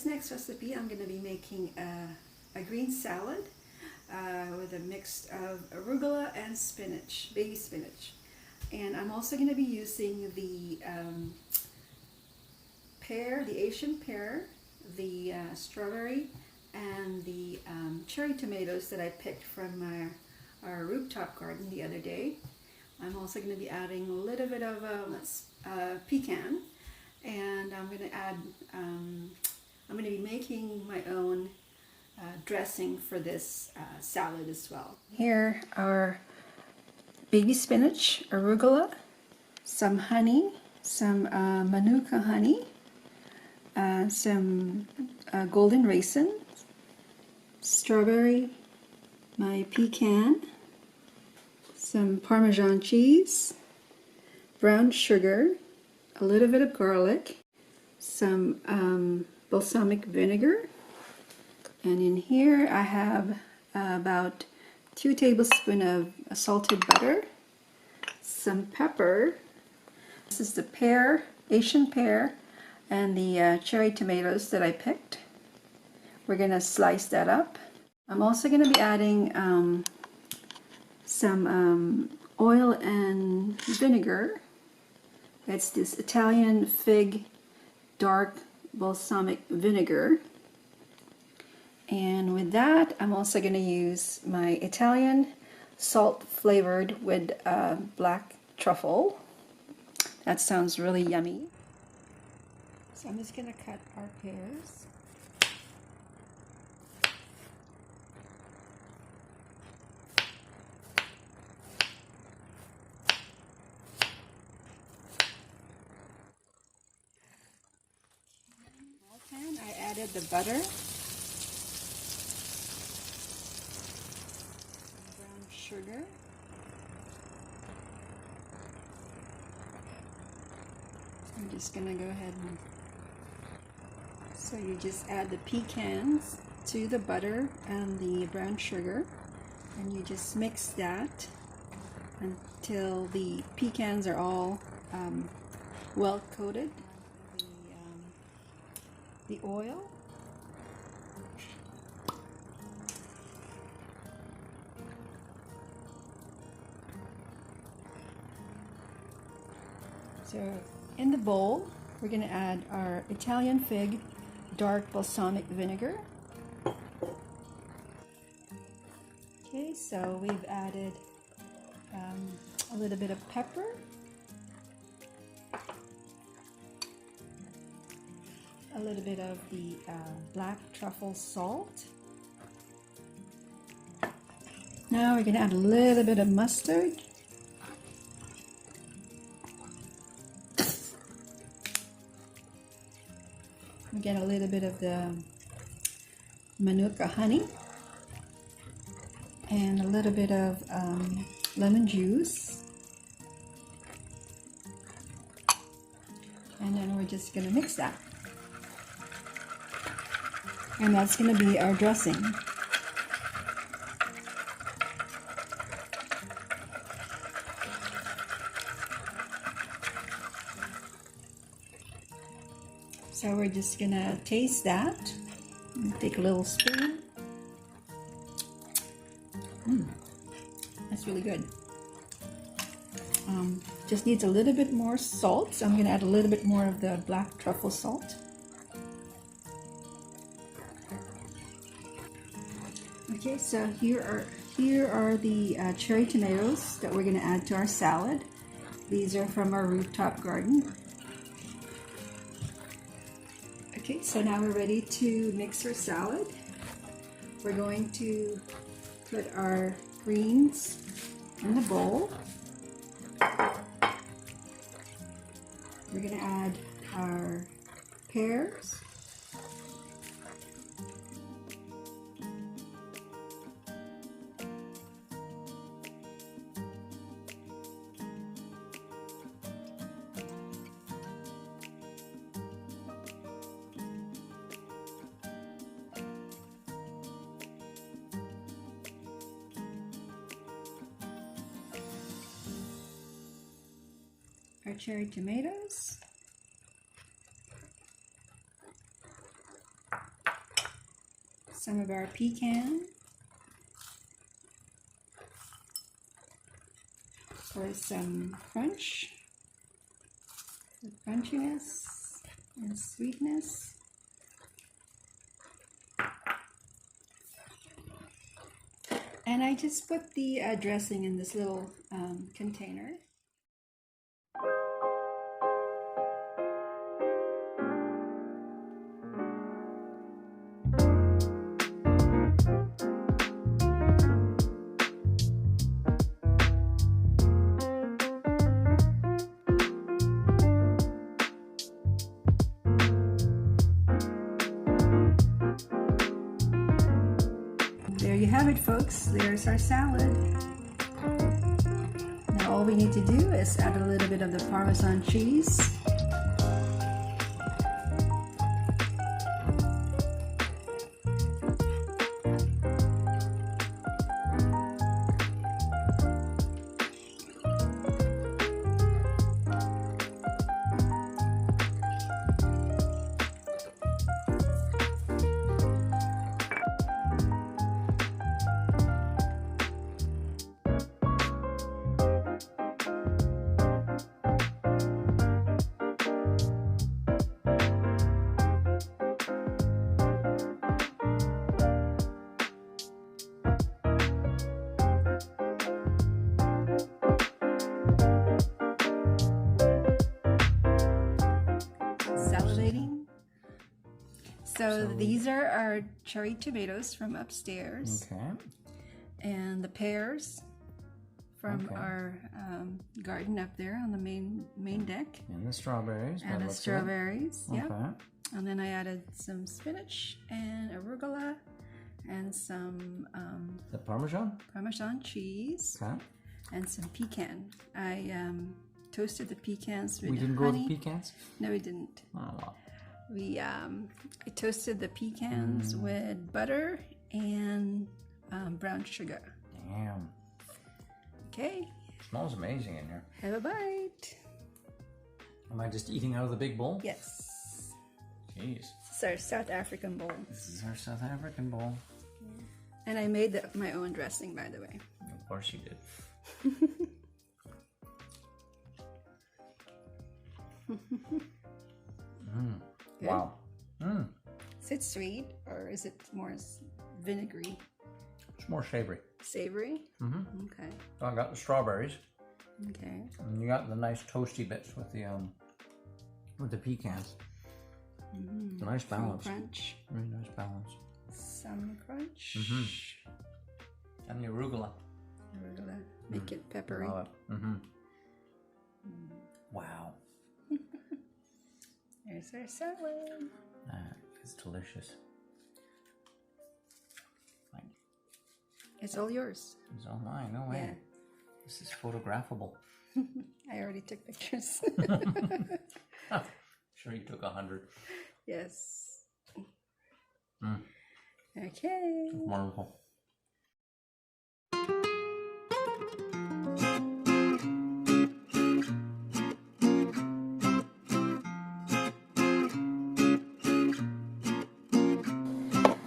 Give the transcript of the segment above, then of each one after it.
this next recipe, I'm going to be making a green salad with a mix of arugula and spinach, baby spinach. And I'm also going to be using the pear, the Asian pear, the strawberry, and the cherry tomatoes that I picked from our rooftop garden the other day. I'm also going to be adding a little bit of pecan, and I'm going to add, I'm going to be making my own dressing for this salad as well. Here are baby spinach, arugula, some honey, some manuka honey, some golden raisin, strawberry, my pecan, some Parmesan cheese, brown sugar, a little bit of garlic, some balsamic vinegar, and in here I have about 2 tablespoons of salted butter, some pepper. This is the pear, Asian pear, and the cherry tomatoes that I picked. We're going to slice that up. I'm also going to be adding some oil and vinegar. It's this Italian fig dark balsamic vinegar. And with that, I'm also going to use my Italian salt flavored with black truffle. That sounds really yummy. So I'm just going to cut our pears. I added the butter, brown sugar, I'm just going to go ahead and, so you just add the pecans to the butter and the brown sugar, and you just mix that until the pecans are all well coated. The oil, so in the bowl we're going to add our Italian fig dark balsamic vinegar. Okay, so we've added a little bit of pepper, a little bit of the black truffle salt. Now we're going to add a little bit of mustard. We get a little bit of the manuka honey and a little bit of lemon juice. And then we're just going to mix that. And that's going to be our dressing. So we're just going to taste that. Take a little spoon. That's really good. Just needs a little bit more salt, so I'm going to add a little bit more of the black truffle salt. Okay, so here are the cherry tomatoes that we're going to add to our salad. These are from our rooftop garden. Okay, so now we're ready to mix our salad. We're going to put our greens in the bowl. We're going to add our pears. Our cherry tomatoes, some of our pecan for some crunch, the crunchiness and sweetness. And I just put the dressing in this little container. There you have it, folks. There's our salad. Now all we need to do is add a little bit of the Parmesan cheese. Salivating. So these are our cherry tomatoes from upstairs. Okay. And the pears from our garden up there on the main deck. And the strawberries. And the strawberries, yeah. Okay. And then I added some spinach and arugula and some The Parmesan cheese. Okay. And some pecan. I toasted the pecans with We didn't honey. go with pecans? No, we didn't. Oh, wow. I toasted the pecans with butter and brown sugar. Damn. Okay. Smells amazing in here. Have a bite. Am I just eating out of the big bowl? Yes. Jeez. This is our South African bowl. This is our South African bowl. And I made my own dressing, by the way. Of course you did. Wow. Is it sweet or is it more vinegary? It's more savory. Savory? Okay. So I got the strawberries. Okay. And you got the nice toasty bits with the pecans. It's a nice balance. Some crunch. Really nice balance. Some crunch. And the arugula. Arugula. Make it peppery. Love it. Wow. There's our salad. It's delicious. It's all yours. It's all mine. No way. Yeah. This is photographable. I already took pictures. Sure you took 100. Yes. Okay. Wonderful.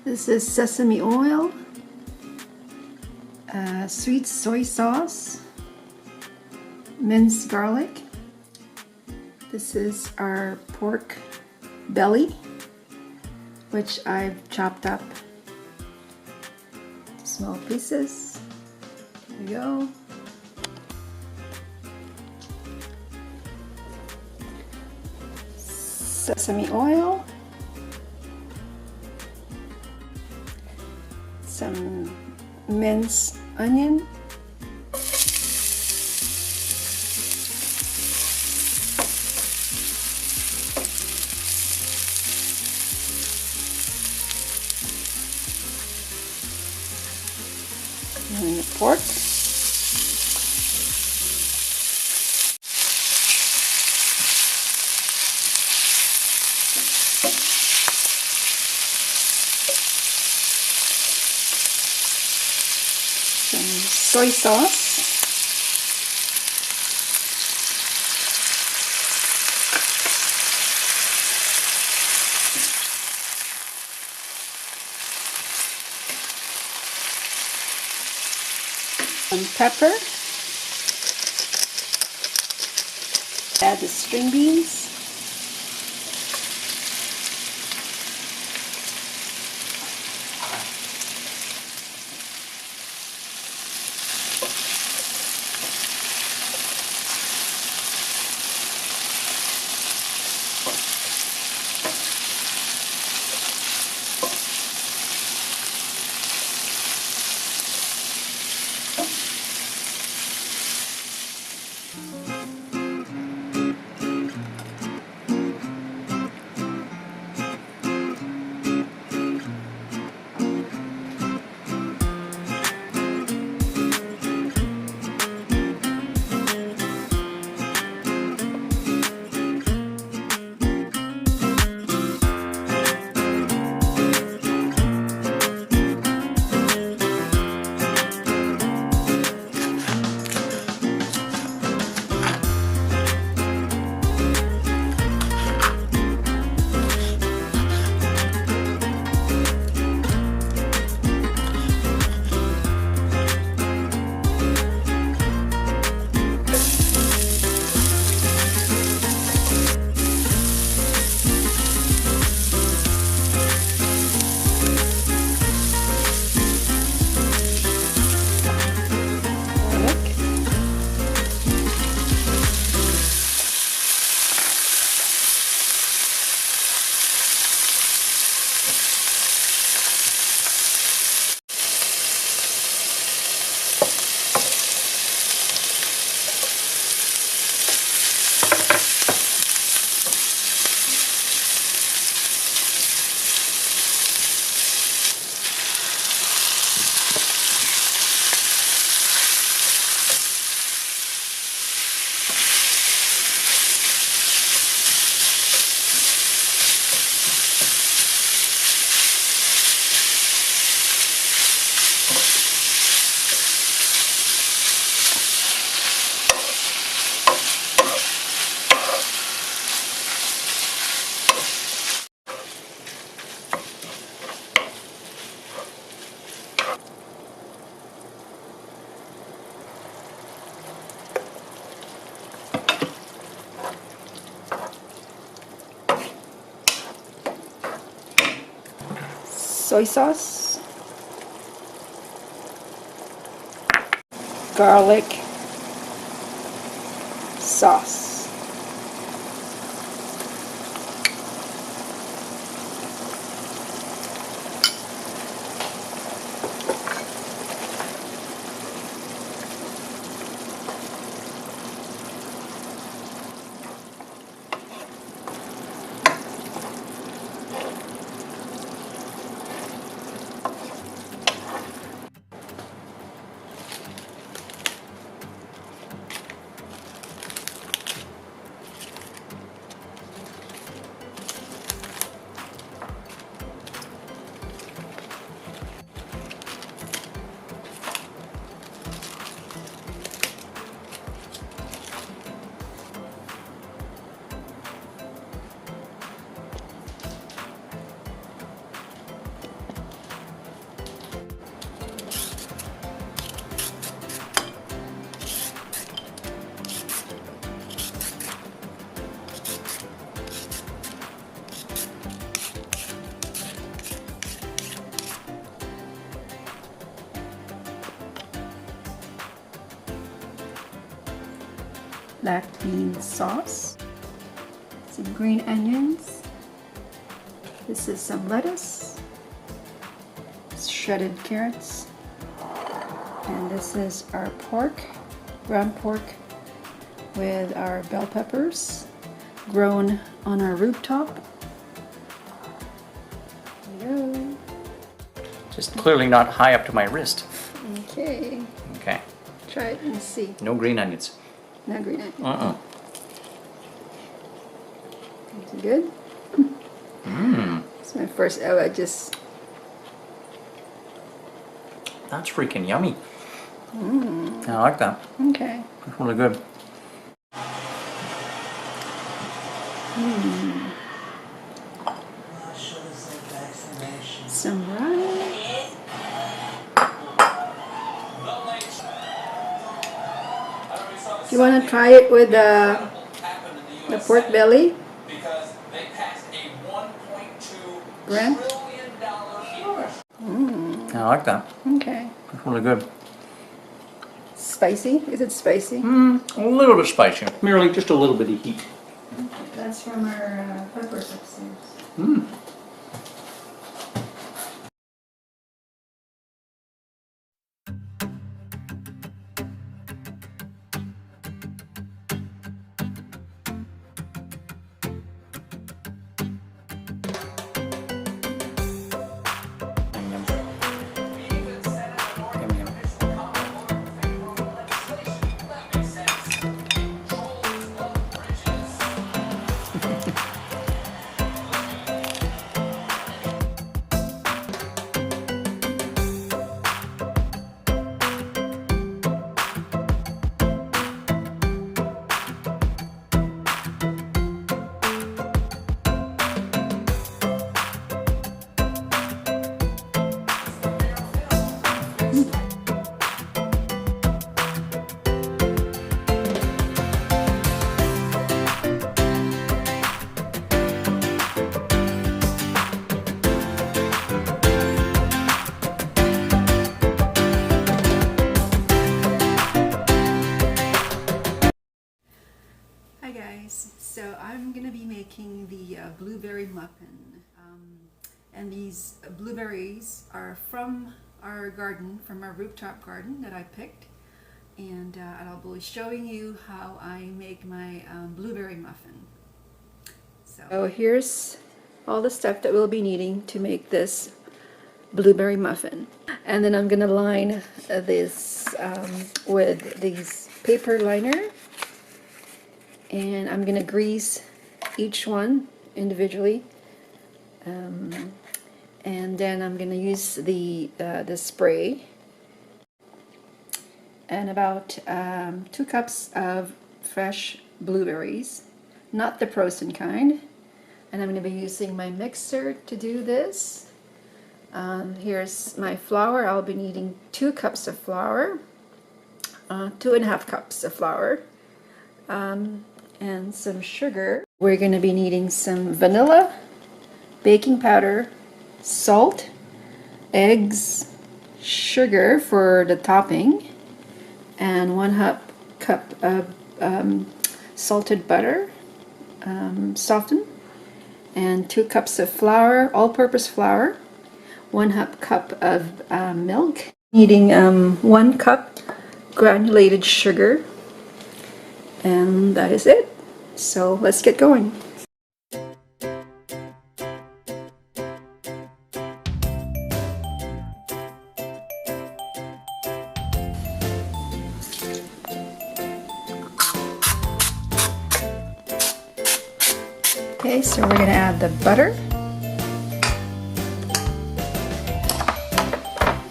This is sesame oil, sweet soy sauce, minced garlic. This is our pork belly, which I've chopped up to small pieces. There we go. Sesame oil. Some minced onion. And the pork. Soy sauce. Some pepper. Add the string beans. Soy sauce, garlic sauce, black bean sauce, some green onions. This is some lettuce, shredded carrots, and this is our pork, ground pork with our bell peppers grown on our rooftop. There we go. Just clearly not high up to my wrist. Okay, Okay. try it and see. No green onions. No green onions. Uh-uh. Is it good? Mmm. It's my first ever. That's freaking yummy. I like that. Okay. It's really good. Some rice. want to try it with the pork belly? Brent? I like that. Okay. It's really good. Spicy? Is it spicy? A little bit spicy. Merely just a little bit of heat. That's from our peppers upstairs. Hi guys, so I'm going to be making the blueberry muffin, and these blueberries are from our garden, from our rooftop garden that I picked, and I'll be showing you how I make my blueberry muffin. So here's all the stuff that we'll be needing to make this blueberry muffin, and then I'm going to line this with these paper liner. And I'm going to grease each one individually, and then I'm going to use the spray, and about 2 cups of fresh blueberries, not the frozen kind. And I'm going to be using my mixer to do this. Here's my flour. I'll be needing 2 cups of flour, 2.5 cups of flour. And some sugar. We're going to be needing some vanilla, baking powder, salt, eggs, sugar for the topping, and 1/2 cup of salted butter, softened, and 2 cups of flour, all-purpose flour, 1/2 cup of milk. Needing 1 cup granulated sugar. And that is it. So let's get going. Okay, so we're going to add the butter.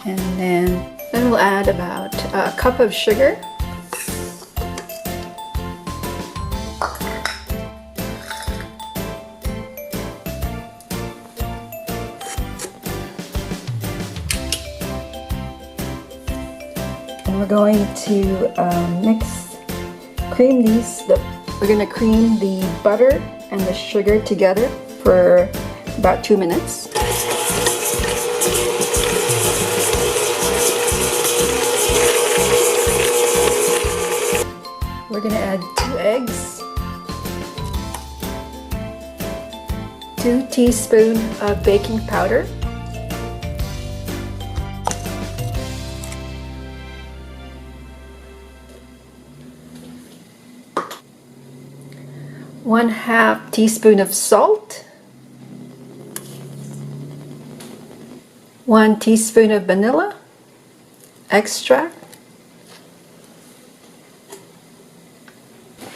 And then we'll add about a cup of sugar. We're going to cream these. We're going to cream the butter and the sugar together for about 2 minutes. We're going to add 2 eggs, 2 teaspoons of baking powder, one-half teaspoon of salt, 1 teaspoon of vanilla extract,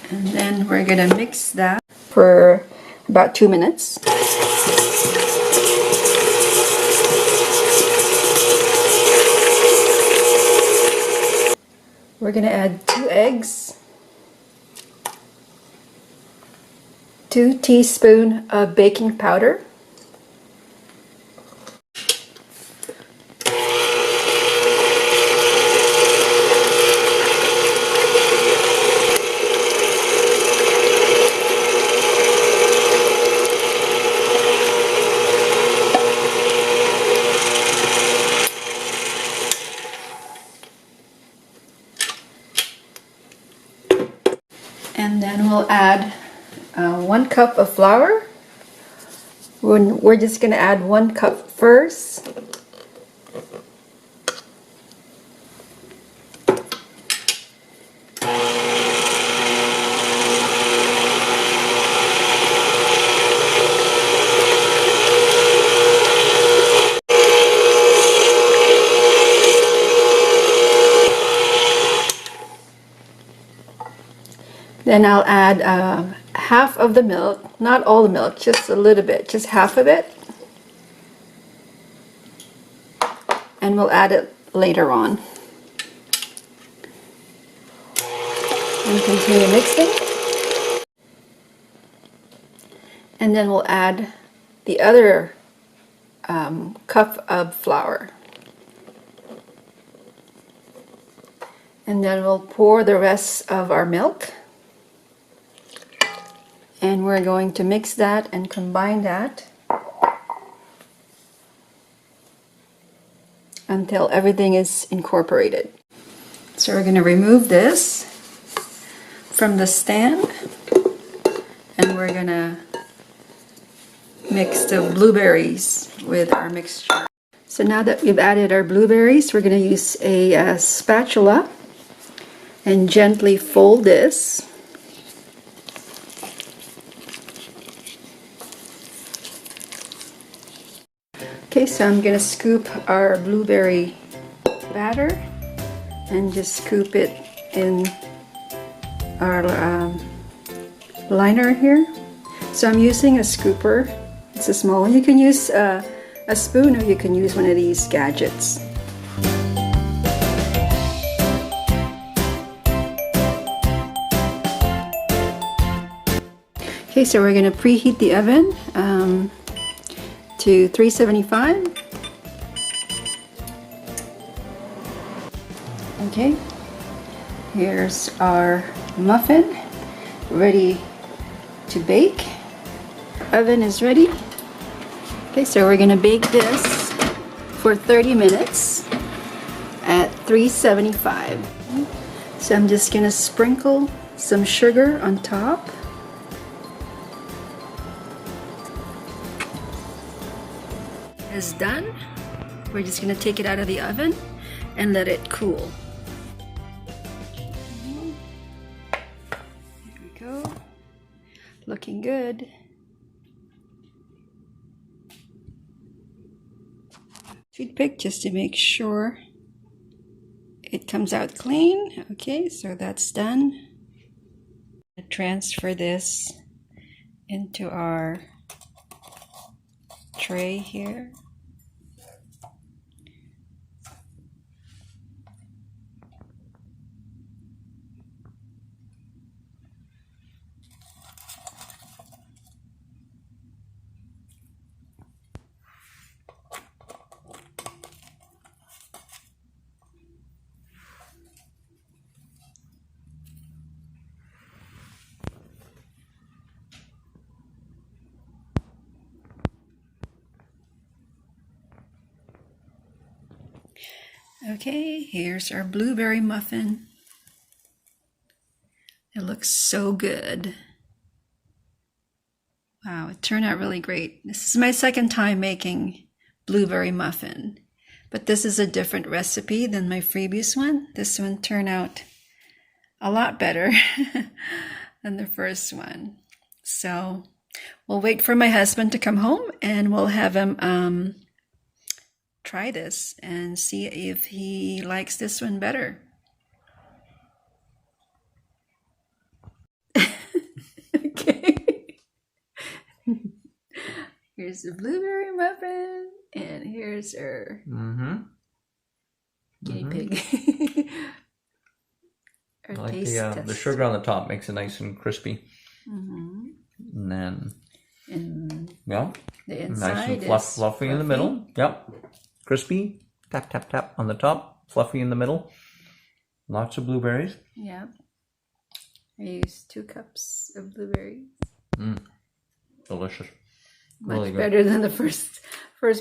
and then we're going to mix that for about 2 minutes. We're going to add 2 eggs, 2 teaspoons of baking powder, 1 cup of flour. We're just going to add 1 cup first. Then I'll add half of the milk, not all the milk, just a little bit, just half of it. And we'll add it later on. And continue mixing. And then we'll add the other cup of flour. And then we'll pour the rest of our milk. And we're going to mix that and combine that until everything is incorporated. So we're going to remove this from the stand and we're going to mix the blueberries with our mixture. So now that we've added our blueberries, we're going to use a spatula and gently fold this. Okay, so I'm going to scoop our blueberry batter and just scoop it in our liner here. So I'm using a scooper. It's a small one. You can use a spoon or you can use one of these gadgets. Okay, so we're going to preheat the oven to 375. Okay, here's our muffin ready to bake. Oven is ready. Okay, so we're gonna bake this for 30 minutes at 375. So I'm just gonna sprinkle some sugar on top. Is done. We're just going to take it out of the oven and let it cool. There we go. Looking good. Toothpick just to make sure it comes out clean. Okay, so that's done. Transfer this into our tray here. Okay, here's our blueberry muffin. It looks so good. Wow, it turned out really great. This is my second time making blueberry muffin, but this is a different recipe than my previous one. This one turned out a lot better than the first one. So we'll wait for my husband to come home and we'll have him try this and see if he likes this one better. Okay. Here's the blueberry muffin and here's our guinea pig. I like the sugar on the top makes it nice and crispy. And then the inside nice and fluffy in the middle. Yep. Crispy, tap, tap, tap on the top, fluffy in the middle. Lots of blueberries. Yeah. I used 2 cups of blueberries. Delicious. Much really good. Better than the first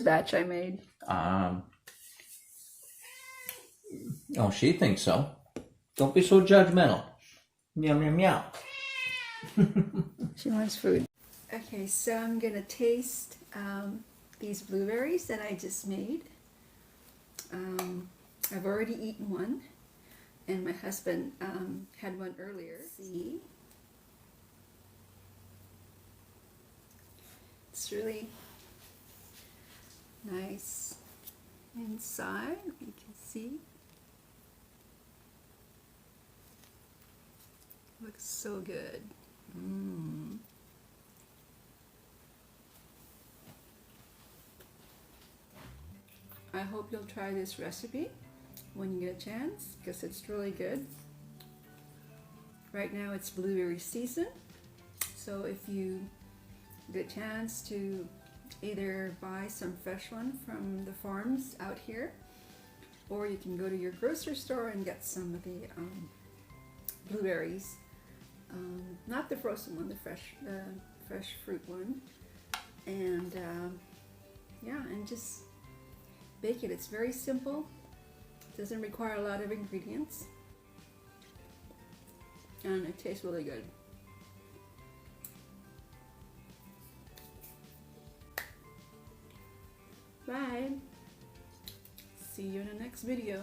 batch I made. Oh, she thinks so. Don't be so judgmental. Meow, meow, meow. She wants food. Okay, so I'm gonna taste these blueberries that I just made. I've already eaten one, and my husband had one earlier. See, it's really nice inside. You can see. Looks so good. I hope you'll try this recipe when you get a chance, because it's really good. Right now it's blueberry season, so if you get a chance to either buy some fresh one from the farms out here, or you can go to your grocery store and get some of the blueberries. Not the frozen one, the fresh fruit one, and yeah, and just bake it. It's very simple. It doesn't require a lot of ingredients, and it tastes really good. Bye. See you in the next video.